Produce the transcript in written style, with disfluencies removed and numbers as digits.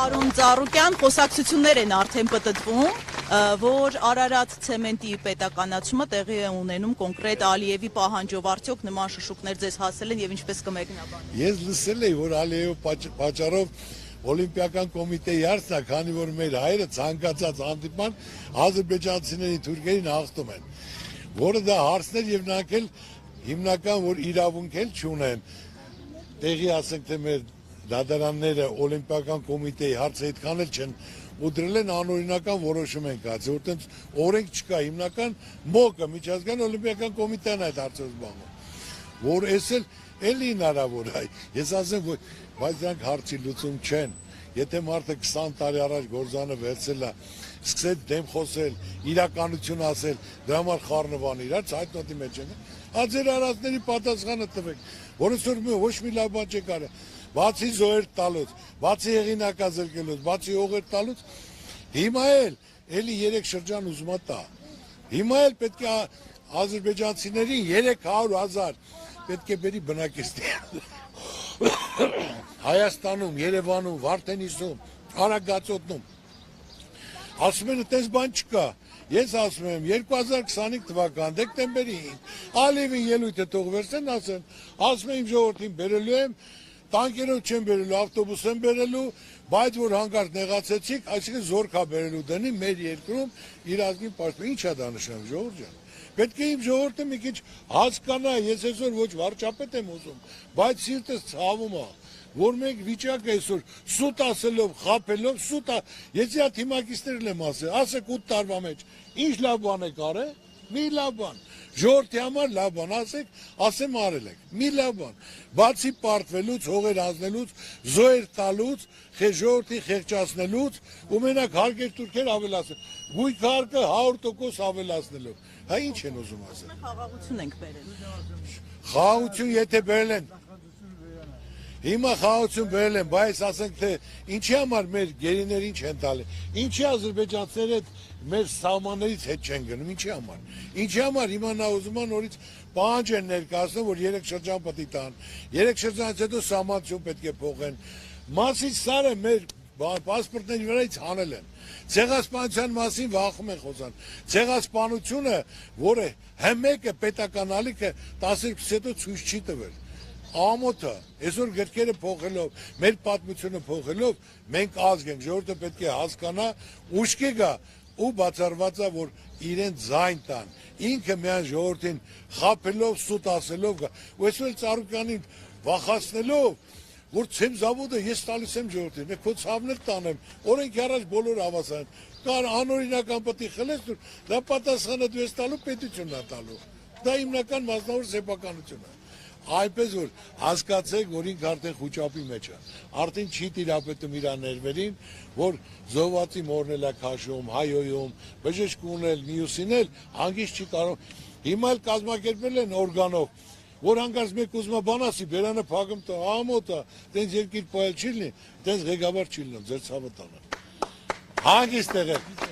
Արուն Ծառուկյան խոսակցություններ են արդեն պտտվում, որ Արարատ ցեմենտի պետականացումը տեղի է ունենում կոնկրետ Ալիևի պահանջով, արդյոք նման շշուկներ ձեզ հասել են եւ ինչպես կմեկնաբանեք։ Ես լսել եմ, որ Ալիևի պատճառով Օլիմպիական կոմիտեի հարցն է, քանի որ մեր հայերը ցանկացած հանդիպման ադրբեջանցիներին, թուրքերին հաղթում են, որը դա հարցներ եւ նրանք էլ հիմնական որ իրավունք էլ չունեն, տեղի ասենք թե մեր դատարանները Օլիմպիական կոմիտեի հարցը այդքան էլ չեն ու դրել են անօրինական որոշում են կայացել, որտեղ օրենք չկա, հիմնական ՄՕԿ-ը միջազգային օլիմպիական կոմիտեն այդ հարցը զբաղվում, որ էսել էլի հնարավոր է, ես ասեմ, որ բայց դրանք հարցի լուծում չեն, եթե մարդը 20 տարի առաջ գործանը վերցել է, սկսեց դեմ խոսել, իրականություն ասել, դրա համար խառնվան իրար, ցայտնոտի մեջ են, ձեր արածների պատասխանը տվեք, որոնց որ ոչ մի լավ բան չեք արել, բացի զոհեր տալուց, բացի հեղինակազրկելուց, բացի հողեր տալուց, հիմա էլ էլի 3 շրջան ուզում է տա, հիմա էլ պետք է ադրբեջանցիներին 300,000 պետք է բերի բնակիչներ Հայաստանում, Երևանում, Վարդենիսում, Արագածոտնում, ասում են այդպես բան չկա, ես ասում եմ 2025 թվական դեկտեմբերի 5 Ալիևին ելույթը թող վերցնեն ասում եմ ժողովրդին բերելու եմ, տանկերով չեն բերելու, ավտոբուս են բերելու, բայց որ հանկարծ նեղացեցիք, այսինքն զորքա բերելու դնի մեր երկրում իր ազգին պաշտպան, ինչ է դա նշանակում ժողովուրդ ջան։ Պետք է իմ ժողովուրդը մի քիչ հասկանա, ես այսօր ոչ վարչապետ եմ ուզում, բայց սիրտս ցավում է, որ մենք վիճակը այսօր սուտ ասելով, խաբելով, սուտ ես իա թիմակիցներն եմ ասեք 8 տարվա մեջ, ինչ լավ բան եք արել, մի լավ բան, ժողովրդի համար լավ բան ասեմ արել եք, մի լավ բան, բացի պարտվելուց, հողեր հանձնելուց, զոհեր տալուց, ժողովրդի խեղճացնելուց, ու մենակ հարկեր թուրքեր ավելացնել, գույք հարկը 100% ավելացնելով, հա ինչ են ուզում ասել։ Խաղաղություն ենք բերել։ Խաղաղություն եթե բերել են, հիմա խաղաղություն բերել են, բայց ասենք թե ինչի համար մեր գերիներ ինչ են տալի, ինչի ադրբեջանցիները մեր սահմաններից հետ չեն գնում, ինչի համար հիմա նա ուզում է նորից պահանջ են ներկայացնում, որ 3 շրջան պետք է տան, 3 շրջանից հետո սահմանություն պետք է փոխեն, մասից սարը մեր պասպորտների վրայից հանել են, ցեղասպանության մասին վախում են խոսան, ցեղասպանությունը, որը մեկը պետական ալիքը 12-ից հետո ցույց չի տվել, ամոթը, այսօր գրքերը փոխելով, մեր պատմությունը փոխելով, մենք ազգ ենք, ժողովուրդը պետք է հասկանա, ուշքի գա ու բացառված է, որ իրեն ձայն տան, ինքը միայն ժողովրդին խաբելով, սուտ ասելով գա, ու այսօր Ծառուկյանին վախացնելով, որ ցեմ զավոդը ես տալիս եմ ժողովրդին, մեկ քո ցավն էլ տանեմ, օրենք առաջ բոլորը հավասար են, կար անօրինական պետք է խլես, դա պատասխանը դու ես տալու, պետությունն է տալու, դա հիմնական մասնավոր սեփականություն է։ Այնպես որ հասկացեք, որ ինք արդեն խուճապի մեջ է, արդեն չի տիրապետում իր ներվերին, որ զոհվածի մորնել է քաշում, հայոյում, բժշկուն էլ, մյուսին էլ, հանգիստ չի կարող, հիմա էլ կազմակերպել են օրգանով, որ հանկարծ մեկ ուզում է բան ասի, բերանը փակում տա, ամոթ է, տենց երկիր պայել չի լինի, տենց ղեկավար չի լինում, ձեր ցավը տանը։ Հանգիստ եղեք։